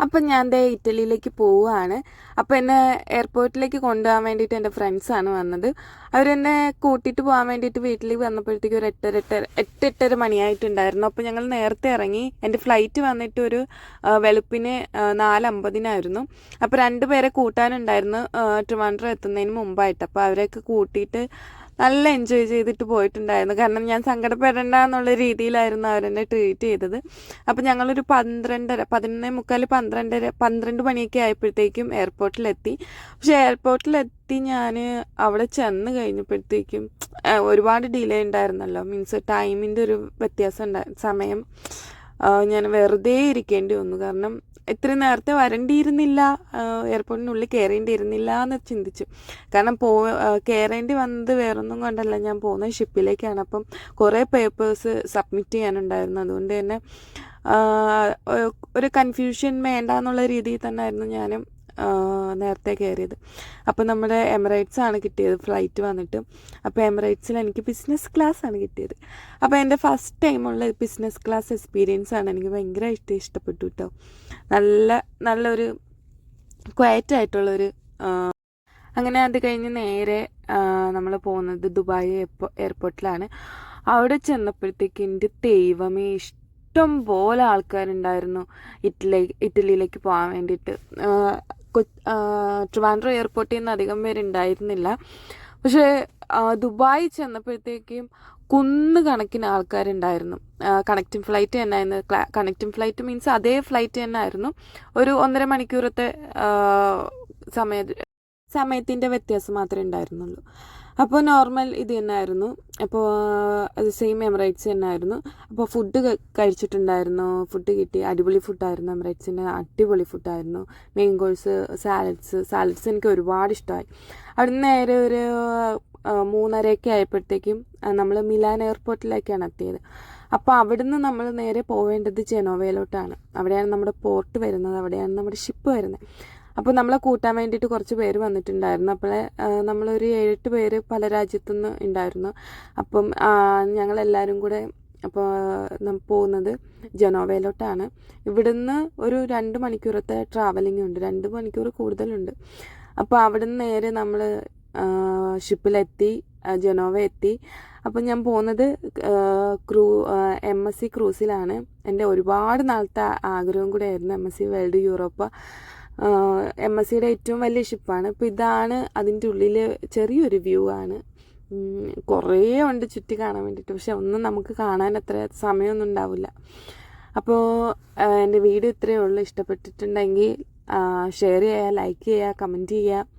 അപ്പം ഞാൻ ദേ ഇറ്റലിയിലേക്ക് പോവുകയാണ്. അപ്പോൾ എന്നെ എയർപോർട്ടിലേക്ക് കൊണ്ടുപോകാൻ വേണ്ടിയിട്ട് എൻ്റെ ഫ്രണ്ട്സാണ് വന്നത്. അവരെന്നെ കൂട്ടിയിട്ട് പോകാൻ വേണ്ടിയിട്ട് വീട്ടിലേക്ക് വന്നപ്പോഴത്തേക്കും ഒരു 8:30 മണിയായിട്ടുണ്ടായിരുന്നു. അപ്പോൾ ഞങ്ങൾ നേരത്തെ ഇറങ്ങി. എൻ്റെ ഫ്ലൈറ്റ് വന്നിട്ട് ഒരു വെളുപ്പിന് 4:50 അപ്പോൾ 2 പേരെ കൂട്ടാനുണ്ടായിരുന്നു ട്രിവാൻഡ്രം എത്തുന്നതിന് മുമ്പായിട്ട്. അപ്പോൾ അവരെയൊക്കെ കൂട്ടിയിട്ട് നല്ല എൻജോയ് ചെയ്തിട്ട് പോയിട്ടുണ്ടായിരുന്നു. കാരണം ഞാൻ സങ്കടപ്പെടേണ്ട എന്നുള്ള രീതിയിലായിരുന്നു അവരെന്നെ ട്രീറ്റ് ചെയ്തത്. അപ്പോൾ ഞങ്ങളൊരു 12 മണിയൊക്കെ ആയപ്പോഴത്തേക്കും എയർപോർട്ടിലെത്തി. പക്ഷേ എയർപോർട്ടിലെത്തി ഞാൻ അവിടെ ചെന്ന് കഴിഞ്ഞപ്പോഴത്തേക്കും ഒരുപാട് ഡിലേ ഉണ്ടായിരുന്നല്ലോ. മീൻസ് ടൈമിൻ്റെ ഒരു വ്യത്യാസം സമയം ഞാൻ വെറുതെ ഇരിക്കേണ്ടി വന്നു. കാരണം ഇത്രയും നേരത്തെ വരേണ്ടിയിരുന്നില്ല, എയർപോർട്ടിനുള്ളിൽ കയറേണ്ടിയിരുന്നില്ല എന്ന് ചിന്തിച്ചു. കാരണം കയറേണ്ടി വന്നത് വേറൊന്നും കൊണ്ടല്ല, ഞാൻ പോകുന്നത് ഷിപ്പിലേക്കാണ്. അപ്പം കുറേ പേപ്പേഴ്സ് സബ്മിറ്റ് ചെയ്യാനുണ്ടായിരുന്നു. അതുകൊണ്ട് തന്നെ ഒരു കൺഫ്യൂഷൻ വേണ്ട എന്നുള്ള രീതിയിൽ തന്നെ ആയിരുന്നു ഞാനും നേരത്തെ കയറിയത്. അപ്പോൾ നമ്മുടെ എമിറേറ്റ്സ് ആണ് കിട്ടിയത് ഫ്ലൈറ്റ് വന്നിട്ട്. അപ്പോൾ എമിറേറ്റ്സിൽ എനിക്ക് ബിസിനസ് ക്ലാസ് ആണ് കിട്ടിയത്. അപ്പോൾ എൻ്റെ ഫസ്റ്റ് ടൈമുള്ള ബിസിനസ് ക്ലാസ് എക്സ്പീരിയൻസ് ആണ്. എനിക്ക് ഭയങ്കരമായിട്ട് ഇഷ്ടപ്പെട്ടു കേട്ടോ. നല്ലൊരു ക്വയറ്റ് ആയിട്ടുള്ളൊരു അങ്ങനെ അത് കഴിഞ്ഞ് നേരെ നമ്മൾ പോകുന്നത് ദുബായ് എയർപോർട്ടിലാണ്. അവിടെ ചെന്നപ്പോഴത്തേക്ക് എൻ്റെ ദൈവമേ ഇഷ്ടം പോലെ ആൾക്കാരുണ്ടായിരുന്നു ഇറ്റലിയിലേക്ക് പോകാൻ വേണ്ടിയിട്ട്. ട്രിവാൻഡ്രം എയർപോർട്ടിൽ നിന്ന് അധികം പേരുണ്ടായിരുന്നില്ല. പക്ഷേ ദുബായ് ചെന്നപ്പോഴത്തേക്കും കണക്കിന് ആൾക്കാരുണ്ടായിരുന്നു. കണക്റ്റിംഗ് ഫ്ലൈറ്റ് തന്നെ ആയിരുന്നു. കണക്റ്റിംഗ് ഫ്ലൈറ്റ് മീൻസ് അതേ ഫ്ലൈറ്റ് തന്നെ ആയിരുന്നു. ഒരു 1.5 മണിക്കൂറത്തെ സമയത്തിൻ്റെ വ്യത്യാസം മാത്രമേ ഉണ്ടായിരുന്നുള്ളൂ. അപ്പോൾ നോർമൽ ഇത് തന്നെയായിരുന്നു. അപ്പോൾ അത് സെയിം എമിറേറ്റ്സ് തന്നെയായിരുന്നു. അപ്പോൾ ഫുഡ് കഴിച്ചിട്ടുണ്ടായിരുന്നു. ഫുഡ് കിട്ടി. അടിപൊളി ഫുഡായിരുന്നു. എമിറേറ്റ്സിൻ്റെ അടിപൊളി ഫുഡായിരുന്നു. മെയിൻ കോഴ്സ്, സാലഡ്സ് എനിക്ക് ഒരുപാട് ഇഷ്ടമായി. അവിടുന്ന് നേരെ ഒരു 3:30 ആയപ്പോഴത്തേക്കും നമ്മൾ മിലാൻ എയർപോർട്ടിലേക്കാണ് എത്തിയത്. അപ്പോൾ അവിടുന്ന് നമ്മൾ നേരെ പോവേണ്ടത് ജനോവയിലോട്ടാണ്. അവിടെയാണ് നമ്മുടെ പോർട്ട് വരുന്നത്, അവിടെയാണ് നമ്മുടെ ഷിപ്പ് വരുന്നത്. അപ്പോൾ നമ്മളെ കൂട്ടാൻ വേണ്ടിയിട്ട് കുറച്ച് പേര് വന്നിട്ടുണ്ടായിരുന്നു. അപ്പോൾ നമ്മളൊരു 7-8 പേര് പല രാജ്യത്തുനിന്ന് ഉണ്ടായിരുന്നു. അപ്പം ഞങ്ങളെല്ലാവരും കൂടെ അപ്പോൾ പോകുന്നത് ജനോവയിലോട്ടാണ്. ഇവിടുന്ന് ഒരു 2 മണിക്കൂറത്തെ ട്രാവലിംഗ് ഉണ്ട്, 2 മണിക്കൂർ കൂടുതലുണ്ട്. അപ്പോൾ അവിടുന്ന് നേരെ നമ്മൾ ഷിപ്പിലെത്തി, ജനോവ എത്തി. അപ്പം ഞാൻ പോകുന്നത് MSC ക്രൂസിലാണ്. എൻ്റെ ഒരുപാട് നാളത്തെ ആഗ്രഹം കൂടെ ആയിരുന്നു MSC വേൾഡ് യൂറോപ്പ്. MSCയുടെ ഏറ്റവും വലിയ ഷിപ്പാണ്. അപ്പോൾ ഇതാണ് അതിൻ്റെ ഉള്ളിൽ ചെറിയൊരു വ്യൂ ആണ്. കുറേ ഉണ്ട് ചുറ്റി കാണാൻ വേണ്ടിയിട്ട്. പക്ഷെ ഒന്നും നമുക്ക് കാണാൻ അത്ര സമയമൊന്നും ഉണ്ടാവില്ല. അപ്പോൾ എൻ്റെ വീഡിയോ ഇത്രയേ ഉള്ളൂ. ഇഷ്ടപ്പെട്ടിട്ടുണ്ടെങ്കിൽ ഷെയർ ചെയ്യുക, ലൈക്ക് ചെയ്യുക, കമൻറ്റ് ചെയ്യുക.